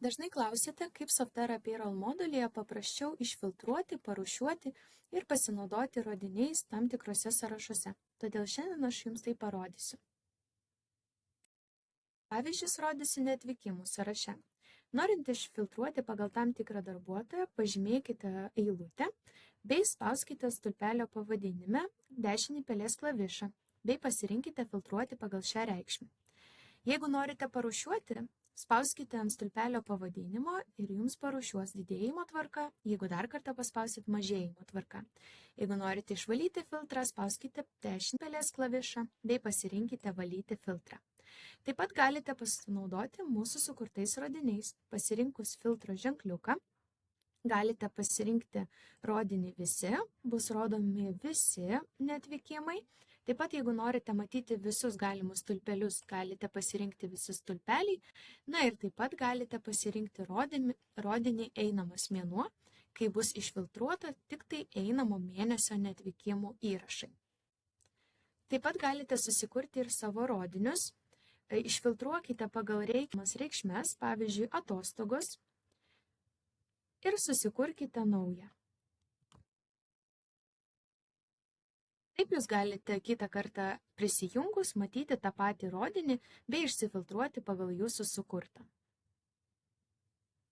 Dažnai klausite, kaip Softera Payroll modulyje paprasčiau išfiltruoti, parūšiuoti ir pasinaudoti rodiniais tam tikrose sąrašuose. Todėl šiandien aš jums tai parodysiu. Pavyzdžius rodysiu neatvykimų sąraše. Norint išfiltruoti pagal tam tikrą darbuotoją, pažymėkite eilutę bei spauskite stulpelio pavadinime dešinį pelės klavišą bei pasirinkite filtruoti pagal šią reikšmę. Jeigu norite parūšiuoti, spauskite ant stulpelio pavadinimo ir jums parūšiuos didėjimo tvarka, jeigu dar kartą paspausit mažėjimo tvarka. Jeigu norite išvalyti filtrą, spauskite dešinį pelės klavišą bei pasirinkite valyti filtrą. Taip pat galite pasinaudoti mūsų sukurtais rodiniais. Pasirinkus filtro ženkliuką, galite pasirinkti rodinį visi, bus rodomi visi neatvykimai. Taip pat, jeigu norite matyti visus galimus stulpelius, galite pasirinkti visi stulpeliai. Na ir taip pat galite pasirinkti rodinį einamas mėnuo, kai bus išfiltruota tik tai einamo mėnesio neatvykimų įrašai. Taip pat galite susikurti ir savo rodinius. Išfiltruokite pagal reikiamas reikšmes, pavyzdžiui, atostogos, ir susikurkite naują. Taip jūs galite kitą kartą prisijungus matyti tą patį rodinį bei išsifiltruoti pagal jūsų sukurtą.